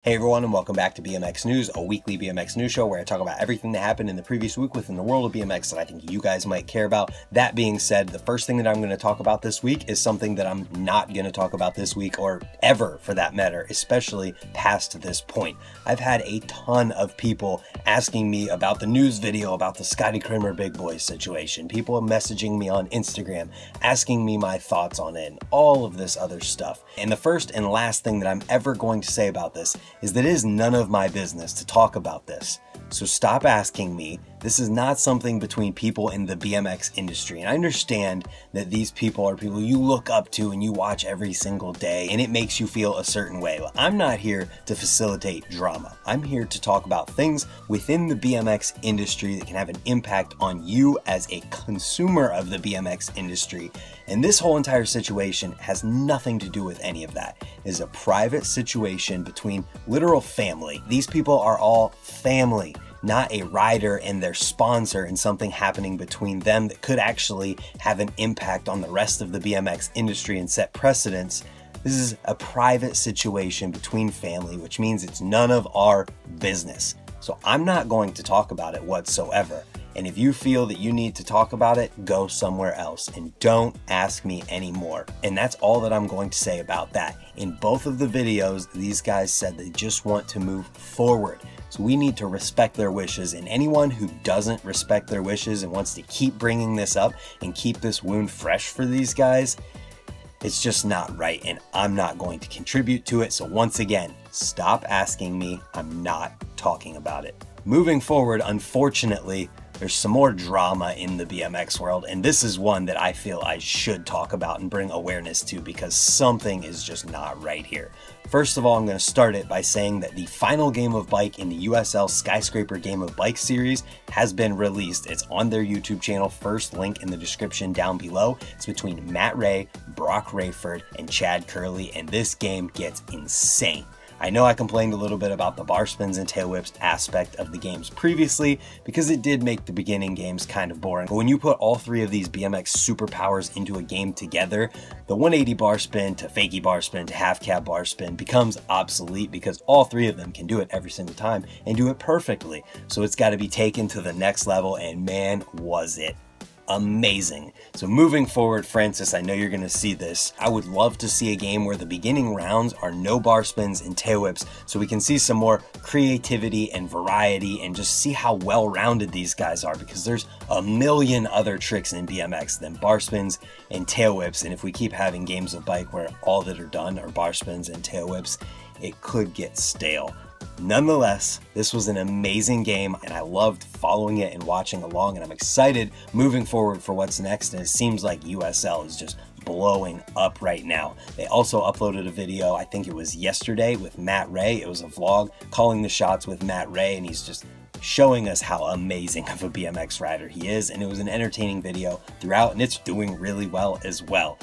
Hey everyone, and welcome back to BMX News, a weekly BMX news show where I talk about everything that happened in the previous week within the world of BMX that I think you guys might care about. That being said, the first thing that I'm going to talk about this week is something that I'm not going to talk about this week, or ever for that matter, especially past this point. I've had a ton of people asking me about the news video about the Scotty Cranmer big boy situation. People messaging me on Instagram, asking me my thoughts on it, and all of this other stuff. And the first and last thing that I'm ever going to say about this is that it is none of my business to talk about this. So stop asking me. This is not something between people in the BMX industry. And I understand that these people are people you look up to and you watch every single day, and it makes you feel a certain way. Well, I'm not here to facilitate drama. I'm here to talk about things within the BMX industry that can have an impact on you as a consumer of the BMX industry. And this whole entire situation has nothing to do with any of that. It is a private situation between literal family. These people are all family, not a rider and their sponsor, and something happening between them that could actually have an impact on the rest of the BMX industry and set precedents. This is a private situation between family, which means it's none of our business. So I'm not going to talk about it whatsoever. And if you feel that you need to talk about it, go somewhere else and don't ask me anymore. And that's all that I'm going to say about that. In both of the videos, these guys said they just want to move forward. So we need to respect their wishes, and anyone who doesn't respect their wishes and wants to keep bringing this up and keep this wound fresh for these guys, it's just not right, and I'm not going to contribute to it. So once again, stop asking me. I'm not talking about it. Moving forward, unfortunately, there's some more drama in the BMX world, and this is one that I feel I should talk about and bring awareness to because something is just not right here. First of all, I'm going to start it by saying that the final game of bike in the USL Skyscraper Game of Bike series has been released. It's on their YouTube channel, first link in the description down below. It's between Matt Ray, Brock Rayford, and Chad Curley, and this game gets insane. I know I complained a little bit about the bar spins and tail whips aspect of the games previously because it did make the beginning games kind of boring. But when you put all three of these BMX superpowers into a game together, the 180 bar spin to fakie bar spin to half cab bar spin becomes obsolete because all three of them can do it every single time and do it perfectly. So it's got to be taken to the next level, and man, was it amazing. So moving forward, Francis, I know you're going to see this. I would love to see a game where the beginning rounds are no bar spins and tail whips, so we can see some more creativity and variety and just see how well-rounded these guys are, because there's a million other tricks in BMX than bar spins and tail whips. And if we keep having games of bike where all that are done are bar spins and tail whips, it could get stale. Nonetheless, this was an amazing game, and I loved following it and watching along, and I'm excited moving forward for what's next. And it seems like USL is just blowing up right now. They also uploaded a video, I think it was yesterday, with Matt Ray. It was a vlog calling the shots with Matt Ray, and he's just showing us how amazing of a BMX rider he is. And it was an entertaining video throughout, and it's doing really well as well.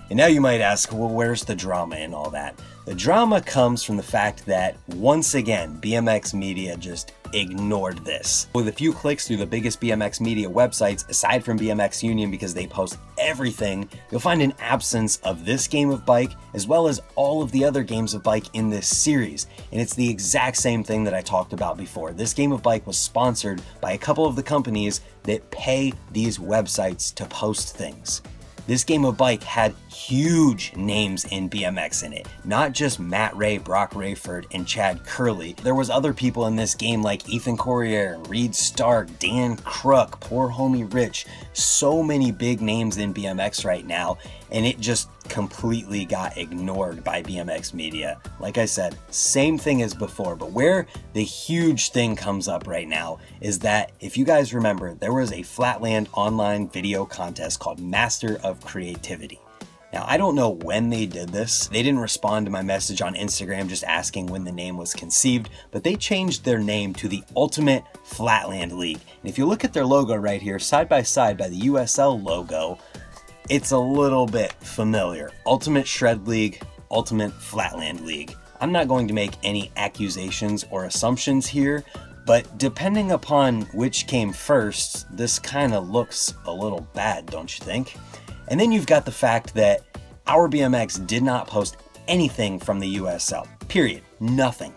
And now you might ask, well, where's the drama and all that? The drama comes from the fact that, once again, BMX media just ignored this. With a few clicks through the biggest BMX media websites, aside from BMX Union because they post everything, you'll find an absence of this game of bike, as well as all of the other games of bike in this series. And it's the exact same thing that I talked about before. This game of bike was sponsored by a couple of the companies that pay these websites to post things. This game of bike had huge names in BMX in it. Not just Matt Ray, Brock Rayford, and Chad Curley. There was other people in this game like Ethan Courier, Reed Stark, Dan Crook, Poor Homie Rich. So many big names in BMX right now, and it just completely got ignored by BMX media. Like I said, same thing as before, but where the huge thing comes up right now is that, if you guys remember, there was a Flatland online video contest called Master of Creativity. Now, I don't know when they did this. They didn't respond to my message on Instagram just asking when the name was conceived, but they changed their name to the Ultimate Flatland League. And if you look at their logo right here, side by side by the USL logo, it's a little bit familiar. Ultimate Shred League, Ultimate Flatland League. I'm not going to make any accusations or assumptions here, but depending upon which came first, this kind of looks a little bad, don't you think? And then you've got the fact that Our BMX did not post anything from the USL, period, nothing.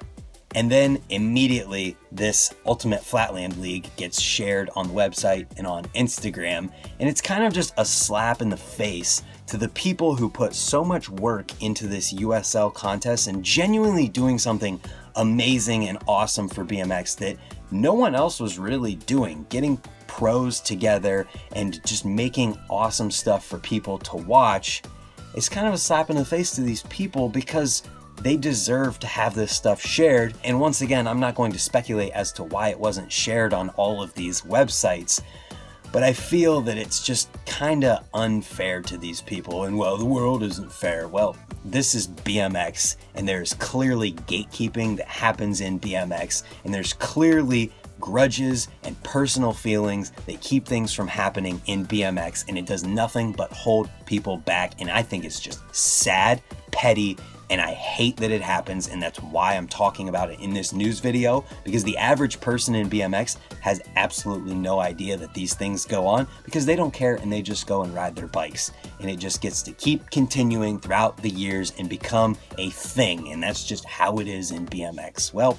And then immediately this Ultimate Flatland League gets shared on the website and on Instagram. And it's kind of just a slap in the face to the people who put so much work into this USL contest and genuinely doing something amazing and awesome for BMX that no one else was really doing. Getting pros together and just making awesome stuff for people to watch. It's kind of a slap in the face to these people because they deserve to have this stuff shared. And once again, I'm not going to speculate as to why it wasn't shared on all of these websites, but I feel that it's just kind of unfair to these people. And well, the world isn't fair. Well, this is BMX, and there's clearly gatekeeping that happens in BMX, and there's clearly grudges and personal feelings that keep things from happening in BMX, and it does nothing but hold people back. And I think it's just sad, petty, and I hate that it happens, and that's why I'm talking about it in this news video, because the average person in BMX has absolutely no idea that these things go on because they don't care and they just go and ride their bikes. And it just gets to keep continuing throughout the years and become a thing, and that's just how it is in BMX. Well,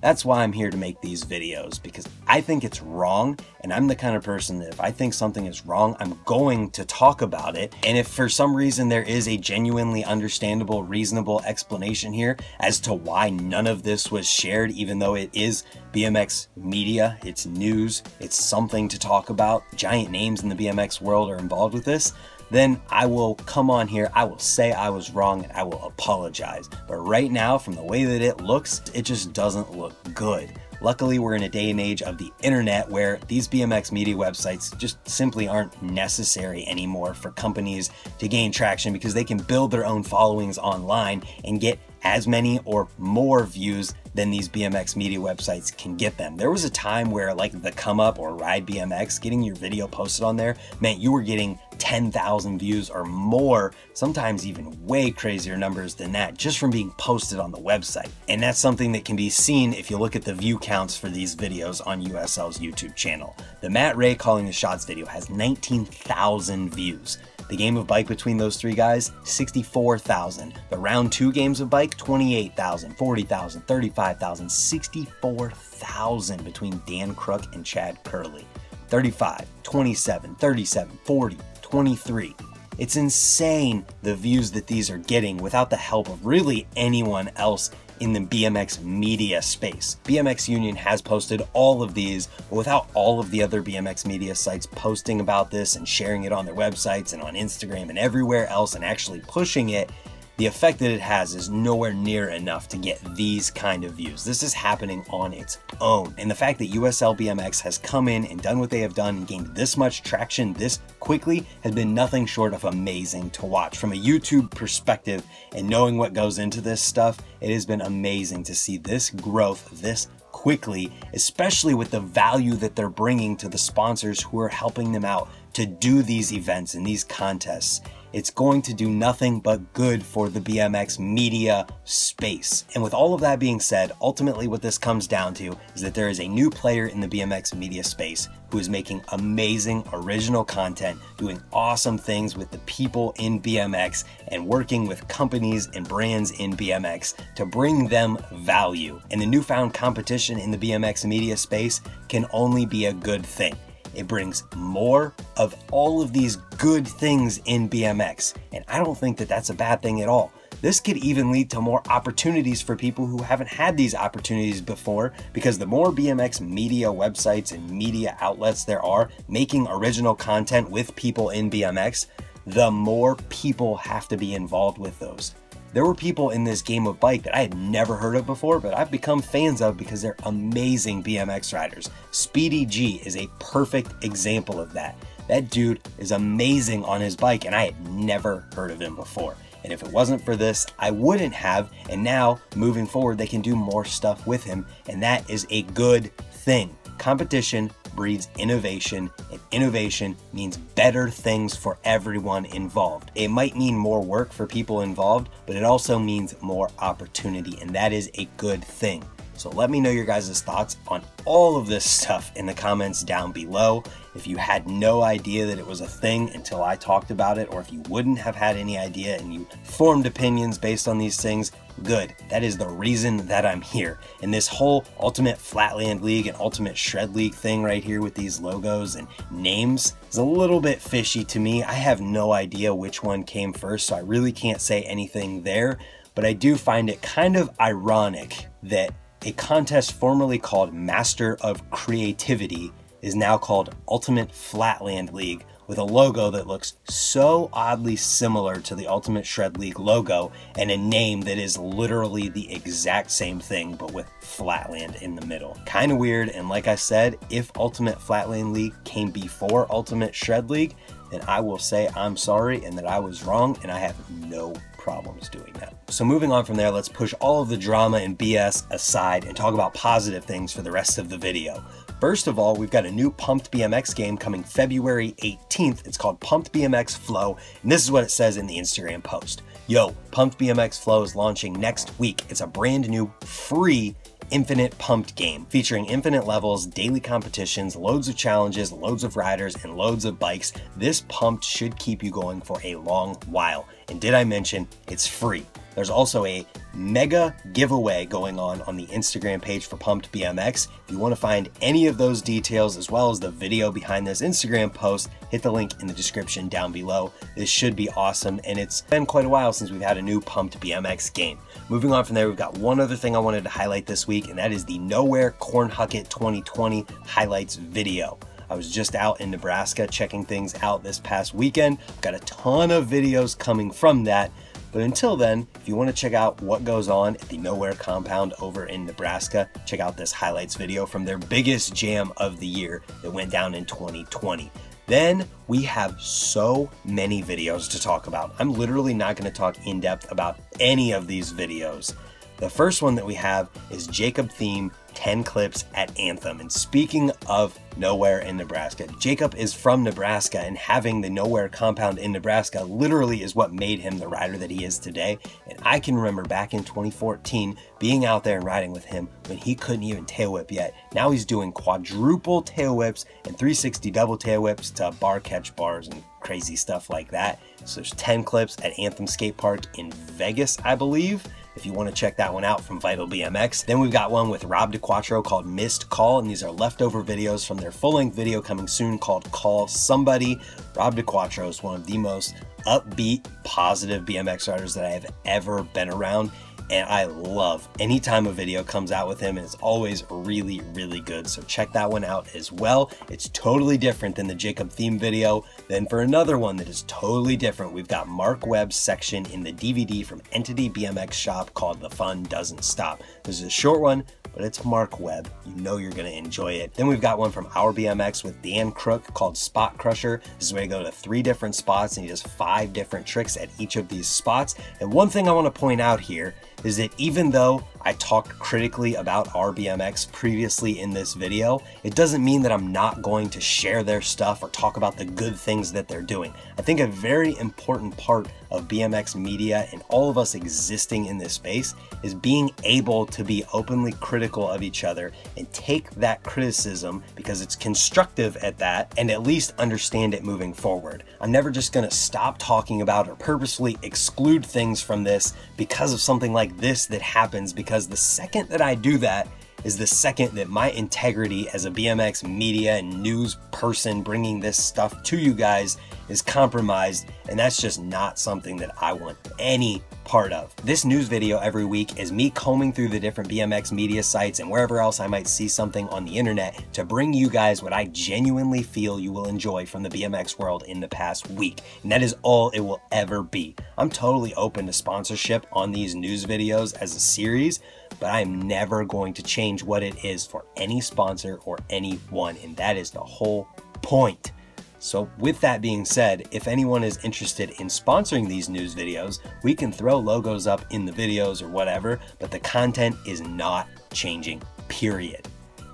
that's why I'm here to make these videos, because I think it's wrong, and I'm the kind of person that if I think something is wrong, I'm going to talk about it. And if for some reason there is a genuinely understandable, reasonable explanation here as to why none of this was shared, even though it is BMX media, it's news, it's something to talk about, giant names in the BMX world are involved with this, then I will come on here, I will say I was wrong, and I will apologize. But right now, from the way that it looks, it just doesn't look good. Luckily, we're in a day and age of the internet where these BMX media websites just simply aren't necessary anymore for companies to gain traction, because they can build their own followings online and get as many or more views than these BMX media websites can get them. There was a time where, like the Come Up or Ride BMX, getting your video posted on there meant you were getting 10,000 views or more, sometimes even way crazier numbers than that, just from being posted on the website. And that's something that can be seen if you look at the view counts for these videos on USL's YouTube channel. The Matt Ray calling the shots video has 19,000 views. The game of bike between those three guys, 64,000. The round 2 games of bike, 28,000, 40,000, 35,000, 64,000 between Dan Crook and Chad Curley. 35, 27, 37, 40, 23. It's insane the views that these are getting without the help of really anyone else in the BMX media space. BMX Union has posted all of these, but without all of the other BMX media sites posting about this and sharing it on their websites and on Instagram and everywhere else and actually pushing it, the effect that it has is nowhere near enough to get these kind of views. This is happening on its own. And the fact that USL BMX has come in and done what they have done and gained this much traction this quickly has been nothing short of amazing to watch. From a YouTube perspective and knowing what goes into this stuff, it has been amazing to see this growth this quickly, especially with the value that they're bringing to the sponsors who are helping them out to do these events and these contests. It's going to do nothing but good for the BMX media space. And with all of that being said, ultimately what this comes down to is that there is a new player in the BMX media space who is making amazing original content, doing awesome things with the people in BMX, and working with companies and brands in BMX to bring them value. And the newfound competition in the BMX media space can only be a good thing. It brings more of all of these good things in BMX, and I don't think that that's a bad thing at all. This could even lead to more opportunities for people who haven't had these opportunities before, because the more BMX media websites and media outlets there are making original content with people in BMX, the more people have to be involved with those. There were people in this game of bike that I had never heard of before, but I've become fans of because they're amazing BMX riders. Speedy G is a perfect example of that. That dude is amazing on his bike, and I had never heard of him before. And if it wasn't for this, I wouldn't have, and now, moving forward, they can do more stuff with him, and that is a good thing. Competition breeds innovation, and innovation means better things for everyone involved. It might mean more work for people involved, but it also means more opportunity, and that is a good thing. So let me know your guys' thoughts on all of this stuff in the comments down below. If you had no idea that it was a thing until I talked about it, or if you wouldn't have had any idea and you formed opinions based on these things, Good. That is the reason that I'm here. And this whole Ultimate Flatland League and Ultimate Shred League thing right here with these logos and names is a little bit fishy to me. I have no idea which one came first, so I really can't say anything there. But I do find it kind of ironic that a contest formerly called Master of Creativity is now called Ultimate Flatland League, with a logo that looks so oddly similar to the Ultimate Shred League logo and a name that is literally the exact same thing but with Flatland in the middle. Kind of weird, and like I said, if Ultimate Flatland League came before Ultimate Shred League, then I will say I'm sorry and that I was wrong, and I have no problems doing that. So moving on from there, let's push all of the drama and BS aside and talk about positive things for the rest of the video. First of all, we've got a new Pumped BMX game coming February 18th. It's called Pumped BMX Flow, and this is what it says in the Instagram post. Yo, Pumped BMX Flow is launching next week. It's a brand new, free, infinite pumped game featuring infinite levels, daily competitions, loads of challenges, loads of riders, and loads of bikes. This pumped should keep you going for a long while. And did I mention it's free? There's also a mega giveaway going on the Instagram page for Pumped BMX. If you want to find any of those details as well as the video behind this Instagram post, hit the link in the description down below. This should be awesome, and it's been quite a while since we've had a new Pumped BMX game. Moving on from there, we've got one other thing I wanted to highlight this week, and that is the Nowhere Corn Hucket 2020 highlights video. I was just out in Nebraska checking things out this past weekend. I've got a ton of videos coming from that. But until then, if you want to check out what goes on at the Nowhere compound over in Nebraska, check out this highlights video from their biggest jam of the year that went down in 2020. Then we have so many videos to talk about. I'm literally not going to talk in depth about any of these videos. The first one that we have is Jacob Theme 10 clips at Anthem. And speaking of Nowhere in Nebraska, Jacob is from Nebraska, and having the Nowhere compound in Nebraska literally is what made him the rider that he is today. And I can remember back in 2014 being out there and riding with him when he couldn't even tail whip yet. Now he's doing quadruple tail whips and 360 double tail whips to bar catch bars and crazy stuff like that. So there's 10 clips at Anthem Skate Park in Vegas, I believe, if you want to check that one out from Vital BMX. Then we've got one with Rob DeQuattro called Missed Call, and these are leftover videos from their full-length video coming soon called Call Somebody. Rob DeQuattro is one of the most upbeat, positive BMX riders that I have ever been around, and I love anytime a video comes out with him, and it's always really, really good. So check that one out as well. It's totally different than the Jacob Theme video. Then for another one that is totally different, we've got Mark Webb's section in the DVD from Entity BMX Shop called The Fun Doesn't Stop. This is a short one, but it's Mark Webb. You know you're going to enjoy it. Then we've got one from Our BMX with Dan Crook called Spot Crusher. This is where you go to 3 different spots and he does 5 different tricks at each of these spots. And one thing I want to point out here is that even though I talked critically about Our BMX previously in this video, it doesn't mean that I'm not going to share their stuff or talk about the good things that they're doing. I think a very important part of BMX media and all of us existing in this space is being able to be openly critical of each other and take that criticism because it's constructive at that, and at least understand it moving forward. I'm never just going to stop talking about or purposefully exclude things from this because of something like this that happens, because the second that I do that is the second that my integrity as a BMX media and news person bringing this stuff to you guys is compromised, and that's just not something that I want any part of. This news video every week is me combing through the different BMX media sites and wherever else I might see something on the internet to bring you guys what I genuinely feel you will enjoy from the BMX world in the past week. And that is all it will ever be. I'm totally open to sponsorship on these news videos as a series, but I'm never going to change what it is for any sponsor or anyone, and that is the whole point. So with that being said, if anyone is interested in sponsoring these news videos, we can throw logos up in the videos or whatever, but the content is not changing, period.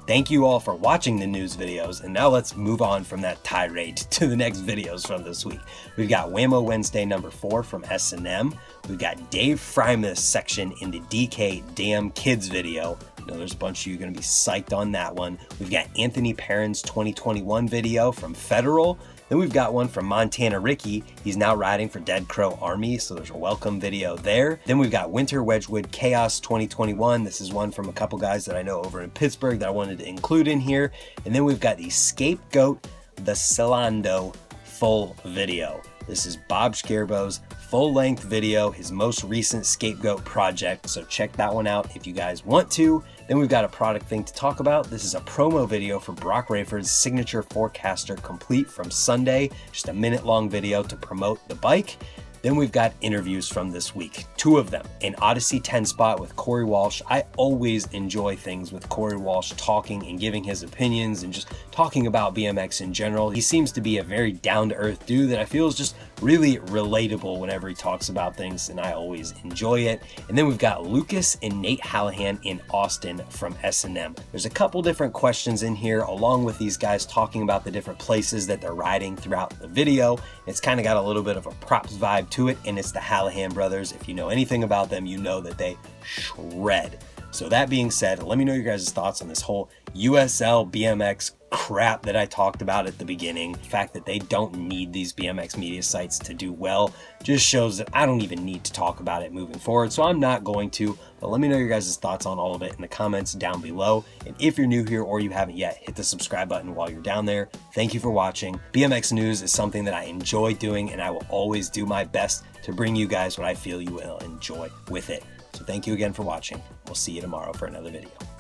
Thank you all for watching the news videos, and now let's move on from that tirade to the next videos from this week. We've got Whammo Wednesday number 4 from S&M. We've got Dave Frymas section in the DK Damn Kids video. I know there's a bunch of you going to be psyched on that one. We've got Anthony Perrin's 2021 video from Federal. Then Then we've got one from Montana Ricky. He's now riding for Dead Crow Army, so there's a welcome video there. Then we've got Winter Wedgwood Chaos 2021. This is one from a couple guys that I know over in Pittsburgh that I wanted to include in here. And then we've got the Scapegoat the Celando full video. This is Bob Scarbo's full-length video, his most recent Scapegoat project, so check that one out if you guys want to. Then we've got a product thing to talk about. This is a promo video for Brock Rayford's Signature Forecaster Complete from Sunday, just a minute-long video to promote the bike. Then we've got interviews from this week, 2 of them. An Odyssey 10 spot with Corey Walsh. I always enjoy things with Corey Walsh talking and giving his opinions and just talking about BMX in general. He seems to be a very down-to-earth dude that I feel is just really relatable whenever he talks about things, and I always enjoy it. And then we've got Lucas and Nate Hallahan in Austin from S&M. There's a couple different questions in here along with these guys talking about the different places that they're riding throughout the video. It's kind of got a little bit of a props vibe to it, and it's the Hallahan brothers. If you know anything about them, you know that they shred. So that being said, let me know your guys' thoughts on this whole USL BMX crap that I talked about at the beginning. The fact that they don't need these BMX media sites to do well just shows that I don't even need to talk about it moving forward, so I'm not going to. But let me know your guys' thoughts on all of it in the comments down below. And if you're new here or you haven't yet, hit the subscribe button while you're down there. Thank you for watching. BMX news is something that I enjoy doing, and I will always do my best to bring you guys what I feel you will enjoy with it. So thank you again for watching. We'll see you tomorrow for another video.